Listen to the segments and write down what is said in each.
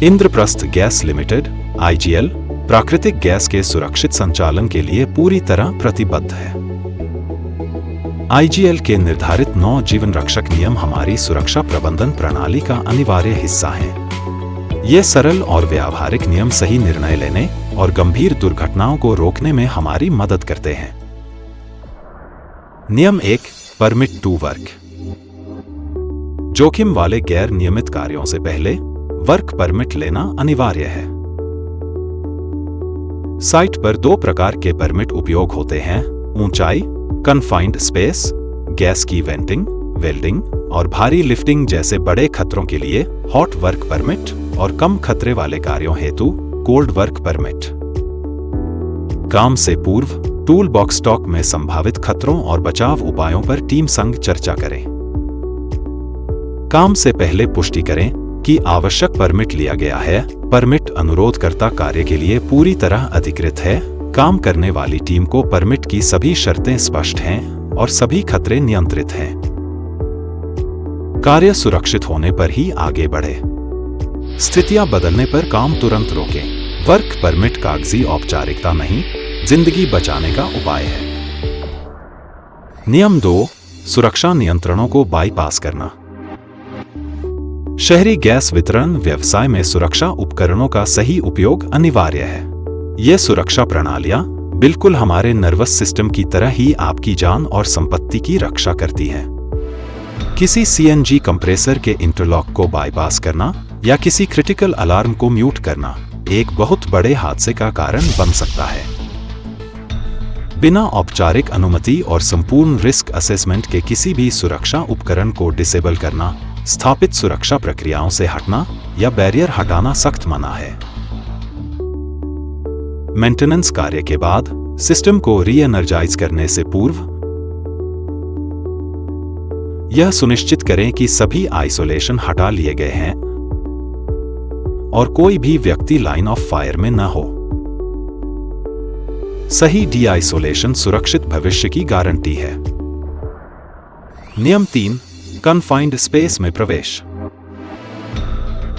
Indraprastha gas limited (IGL) प्राकृतिक gas के सुरक्षित संचालन के लिए पूरी तरह प्रतिबद्ध है। आईजीएल के निर्धारित 9 जीवन रक्षक नियम हमारी सुरक्षा प्रबंधन प्रणाली का अनिवार्य हिस्सा हैं। ये सरल और व्यावहारिक नियम सही निर्णय लेने और गंभीर दुर्घटनाओं को रोकने में हमारी मदद करते हैं। नियम 1, परमिट टू वर्क। जोखिम वाले गैर नियमित कार्यों से पहले वर्क परमिट लेना अनिवार्य है। साइट पर 2 प्रकार के परमिट उपयोग होते हैं: ऊंचाई कन्फाइंड स्पेस, गैस की वेंटिंग, वेल्डिंग और भारी लिफ्टिंग जैसे बड़े खतरों के लिए हॉट वर्क परमिट, और कम खतरे वाले कार्यों हेतु कोल्ड वर्क परमिट। काम से पूर्व टूल बॉक्स टॉक में संभावित खतरों और बचाव उपायों पर टीम संग चर्चा करें। काम से पहले पुष्टि करें कि आवश्यक परमिट लिया गया है। परमिट अनुरोधकर्ता कार्य के लिए पूरी तरह अधिकृत है। काम करने वाली टीम को परमिट की सभी शर्तें स्पष्ट हैं और सभी खतरे नियंत्रित हैं। कार्य सुरक्षित होने पर ही आगे बढ़े। स्थितियां बदलने पर काम तुरंत रोकें। वर्क परमिट कागजी औपचारिकता नहीं, जिंदगी बचाने का उपाय है। नियम 2, सुरक्षा नियंत्रणों को बाईपास करना। शहरी गैस वितरण व्यवसाय में सुरक्षा उपकरणों का सही उपयोग अनिवार्य है। ये सुरक्षा प्रणालियां बिल्कुल हमारे नर्वस सिस्टम की तरह ही आपकी जान और संपत्ति की रक्षा करती हैं। किसी सीएनजी कंप्रेसर के इंटरलॉक को बाईपास करना या किसी क्रिटिकल अलार्म को म्यूट करना एक बहुत बड़े हादसे का कारण बन सकता है। बिना औपचारिक अनुमति और संपूर्ण रिस्क असेसमेंट के किसी भी सुरक्षा उपकरण को डिसेबल करना, स्थापित सुरक्षा प्रक्रियाओं से हटना या बैरियर हटाना सख्त मना है। मेंटेनेंस कार्य के बाद सिस्टम को री-एनर्जाइज करने से पूर्व यह सुनिश्चित करें कि सभी आइसोलेशन हटा लिए गए हैं और कोई भी व्यक्ति लाइन ऑफ फायर में न हो। सही डी-आइसोलेशन सुरक्षित भविष्य की गारंटी है। नियम 3, कन्फाइंड स्पेस में प्रवेश।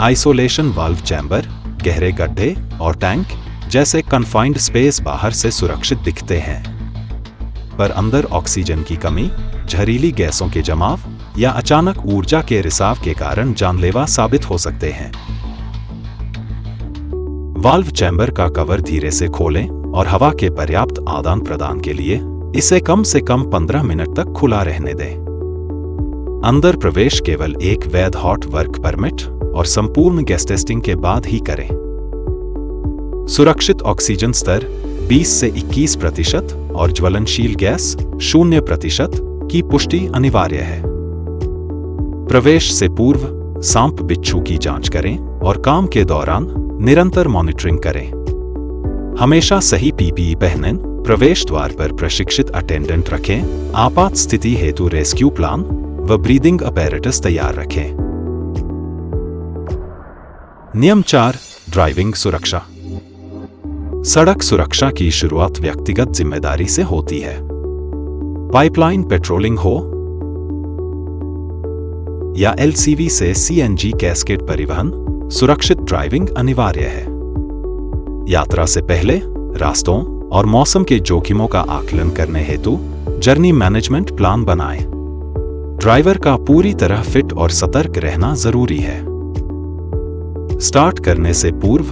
आइसोलेशन वाल्व चैम्बर, गहरे गड्ढे और टैंक जैसे कन्फाइंड स्पेस बाहर से सुरक्षित दिखते हैं, पर अंदर ऑक्सीजन की कमी, जहरीली गैसों के जमाव या अचानक ऊर्जा के रिसाव के कारण जानलेवा साबित हो सकते हैं। वाल्व चैम्बर का कवर धीरे से खोलें और हवा के पर्याप्त आदान प्रदान के लिए इसे कम से कम 15 मिनट तक खुला रहने दें। अंदर प्रवेश केवल एक वैध हॉट वर्क परमिट और संपूर्ण गैस टेस्टिंग के बाद ही करें। सुरक्षित ऑक्सीजन स्तर 20 से 21% और ज्वलनशील गैस 0% की पुष्टि अनिवार्य है। प्रवेश से पूर्व सांप बिच्छू की जांच करें और काम के दौरान निरंतर मॉनिटरिंग करें। हमेशा सही पीपीई पहनें, प्रवेश द्वार पर प्रशिक्षित अटेंडेंट रखें, आपात स्थिति हेतु रेस्क्यू प्लान व ब्रीदिंग अपैरेटस तैयार रखें। नियम 4, ड्राइविंग सुरक्षा। सड़क सुरक्षा की शुरुआत व्यक्तिगत जिम्मेदारी से होती है। पाइपलाइन पेट्रोलिंग हो या एलसीवी से सीएनजी कैस्केड परिवहन, सुरक्षित ड्राइविंग अनिवार्य है। यात्रा से पहले रास्तों और मौसम के जोखिमों का आकलन करने हेतु जर्नी मैनेजमेंट प्लान बनाएं। ड्राइवर का पूरी तरह फिट और सतर्क रहना जरूरी है। स्टार्ट करने से पूर्व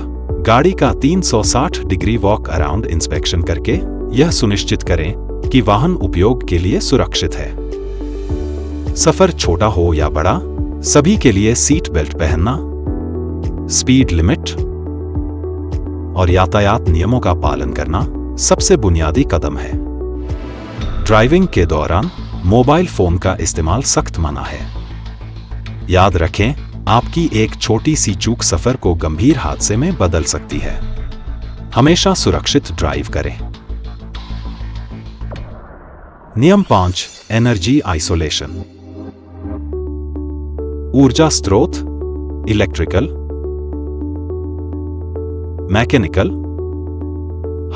गाड़ी का 360 डिग्री वॉक अराउंड इंस्पेक्शन करके यह सुनिश्चित करें कि वाहन उपयोग के लिए सुरक्षित है। सफर छोटा हो या बड़ा, सभी के लिए सीट बेल्ट पहनना, स्पीड लिमिट और यातायात नियमों का पालन करना सबसे बुनियादी कदम है। ड्राइविंग के दौरान मोबाइल फोन का इस्तेमाल सख्त मना है। याद रखें, आपकी एक छोटी सी चूक सफर को गंभीर हादसे में बदल सकती है। हमेशा सुरक्षित ड्राइव करें। नियम 5, एनर्जी आइसोलेशन। ऊर्जा स्रोत, इलेक्ट्रिकल, मैकेनिकल,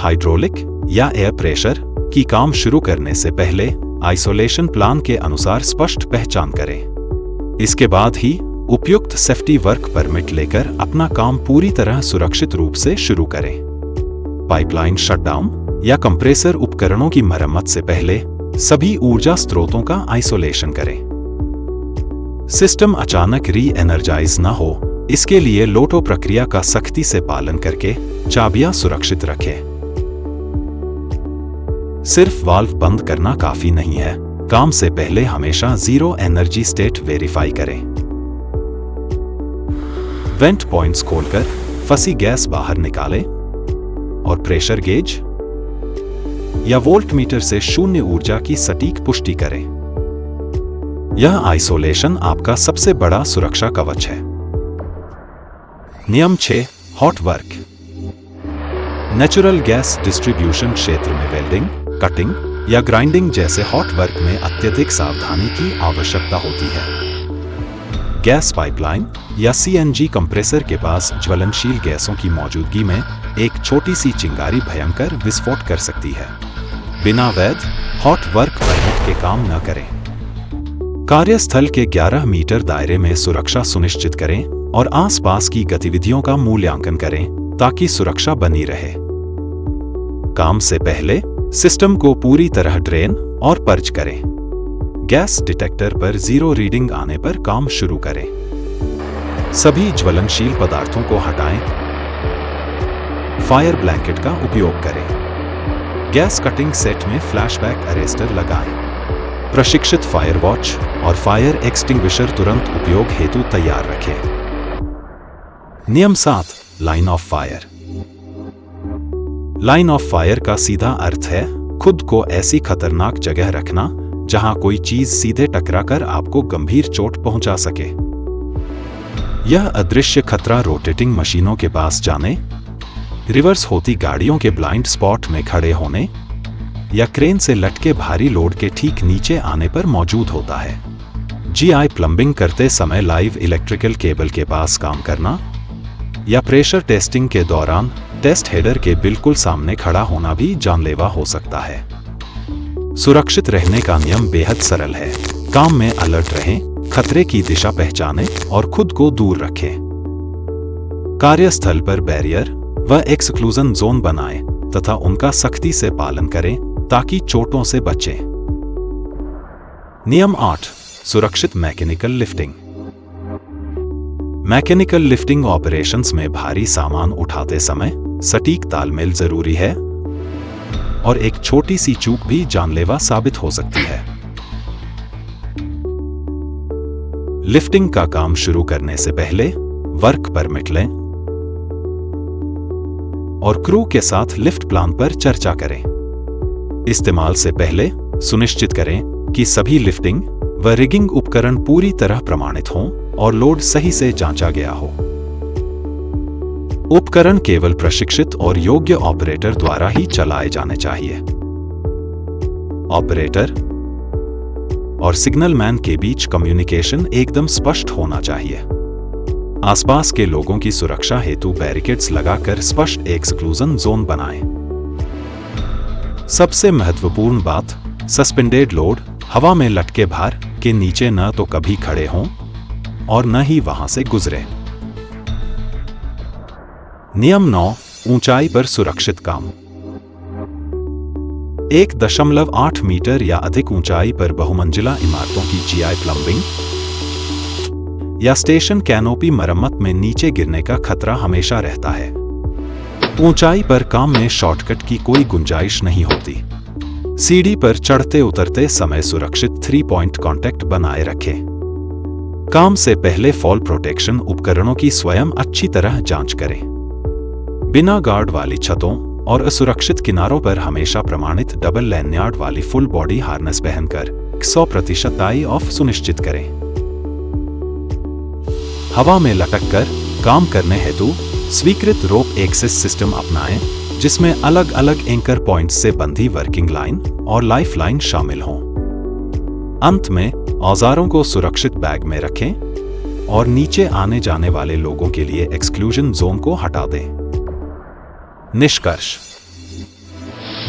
हाइड्रोलिक या एयर प्रेशर की काम शुरू करने से पहले आइसोलेशन प्लान के अनुसार स्पष्ट पहचान करें। इसके बाद ही उपयुक्त सेफ्टी वर्क परमिट लेकर अपना काम पूरी तरह सुरक्षित रूप से शुरू करें। पाइपलाइन शटडाउन या कंप्रेसर उपकरणों की मरम्मत से पहले सभी ऊर्जा स्रोतों का आइसोलेशन करें। सिस्टम अचानक री एनर्जाइज न हो, इसके लिए लोटो प्रक्रिया का सख्ती से पालन करके चाबियां सुरक्षित रखें। सिर्फ वाल्व बंद करना काफी नहीं है, काम से पहले हमेशा जीरो एनर्जी स्टेट वेरीफाई करें। वेंट पॉइंट्स खोलकर फंसी गैस बाहर निकालें और प्रेशर गेज या वोल्ट मीटर से शून्य ऊर्जा की सटीक पुष्टि करें। यह आइसोलेशन आपका सबसे बड़ा सुरक्षा कवच है। नियम 6, hot work. Natural gas distribution क्षेत्र में वेल्डिंग, कटिंग या ग्राइंडिंग जैसे हॉट वर्क में अत्यधिक सावधानी की आवश्यकता होती है। गैस पाइपलाइन या सीएनजी कंप्रेसर के पास ज्वलनशील गैसों की मौजूदगी में एक छोटी सी चिंगारी भयंकर विस्फोट कर सकती है। बिना वैध हॉट वर्क परमिट के काम न करें। कार्यस्थल के 11 मीटर दायरे में सुरक्षा सुनिश्चित करें और आसपास की गतिविधियों का मूल्यांकन करें ताकि सुरक्षा बनी रहे। काम से पहले सिस्टम को पूरी तरह ड्रेन और पर्ज करें। गैस डिटेक्टर पर जीरो रीडिंग आने पर काम शुरू करें। सभी ज्वलनशील पदार्थों को हटाएं। फायर ब्लैंकेट का उपयोग करें। गैस कटिंग सेट में फ्लैशबैक अरेस्टर लगाएं। प्रशिक्षित फायर वॉच और फायर एक्सटिंग्विशर तुरंत उपयोग हेतु तैयार रखें। नियम 7, line of fire. Line of fire का सीधा अर्थ है खुद को ऐसी खतरनाक जगह रखना जहां कोई चीज सीधे टकराकर आपको गंभीर चोट पहुंचा सके। यह अदृश्य खतरा रोटेटिंग मशीनों के पास जाने, रिवर्स होती गाड़ियों के ब्लाइंड स्पॉट में खड़े होने या क्रेन से लटके भारी लोड के ठीक नीचे आने पर मौजूद होता है। जीआई प्लम्बिंग करते समय लाइव इलेक्ट्रिकल केबल के पास काम करना या प्रेशर टेस्टिंग के दौरान टेस्ट हेडर के बिल्कुल सामने खड़ा होना भी जानलेवा हो सकता है। सुरक्षित रहने का नियम बेहद सरल है। काम में अलर्ट रहें, खतरे की दिशा पहचानें और खुद को दूर रखें। कार्यस्थल पर बैरियर व एक्सक्लूजन जोन बनाएं तथा उनका सख्ती से पालन करें ताकि चोटों से बचें। नियम 8, सुरक्षित mechanical lifting. Mechanical lifting operations में भारी सामान उठाते समय सटीक तालमेल जरूरी है और एक छोटी सी चूक भी जानलेवा साबित हो सकती है। लिफ्टिंग का काम शुरू करने से पहले वर्क परमिट लें और क्रू के साथ लिफ्ट प्लान पर चर्चा करें। इस्तेमाल से पहले सुनिश्चित करें कि सभी लिफ्टिंग व रिगिंग उपकरण पूरी तरह प्रमाणित हों और लोड सही से जांचा गया हो। उपकरण केवल प्रशिक्षित और योग्य ऑपरेटर द्वारा ही चलाए जाने चाहिए। ऑपरेटर और सिग्नल मैन के बीच कम्युनिकेशन एकदम स्पष्ट होना चाहिए। आसपास के लोगों की सुरक्षा हेतु बैरिकेड्स लगाकर स्पष्ट एक्सक्लूजन जोन बनाएं। सबसे महत्वपूर्ण बात, सस्पेंडेड लोड हवा में लटके भार के नीचे न तो कभी खड़े हों और न ही वहां से गुजरे। नियम 9, ऊंचाई पर सुरक्षित काम। 1.8 मीटर या अधिक ऊंचाई पर बहुमंजिला इमारतों की जीआई प्लम्बिंग या स्टेशन कैनोपी मरम्मत में नीचे गिरने का खतरा हमेशा रहता है। ऊंचाई पर काम में शॉर्टकट की कोई गुंजाइश नहीं होती। सीढ़ी पर चढ़ते उतरते समय सुरक्षित 3 पॉइंट कांटेक्ट बनाए रखें। काम से पहले फॉल प्रोटेक्शन उपकरणों की स्वयं अच्छी तरह जांच करें। बिना गार्ड वाली छतों और असुरक्षित किनारों पर हमेशा प्रमाणित डबल लैन्यार्ड वाली फुल बॉडी हार्नेस पहनकर 100% टाई ऑफ सुनिश्चित करें। हवा में लटककर काम करने हेतु स्वीकृत रोप एक्सेस सिस्टम अपनाएं, जिसमें अलग अलग एंकर पॉइंट्स से बंधी वर्किंग लाइन और लाइफ लाइन शामिल हों। अंत में औजारों को सुरक्षित बैग में रखें और नीचे आने जाने वाले लोगों के लिए एक्सक्लूजन जोन को हटा दें। निष्कर्ष: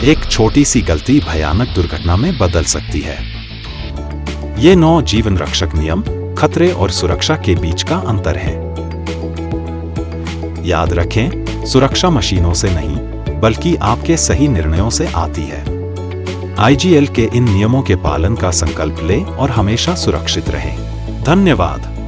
एक छोटी सी गलती भयानक दुर्घटना में बदल सकती है। ये 9 जीवन रक्षक नियम खतरे और सुरक्षा के बीच का अंतर है। याद रखें, सुरक्षा मशीनों से नहीं, बल्कि आपके सही निर्णयों से आती है। IGL के इन नियमों के पालन का संकल्प लें और हमेशा सुरक्षित रहें। धन्यवाद।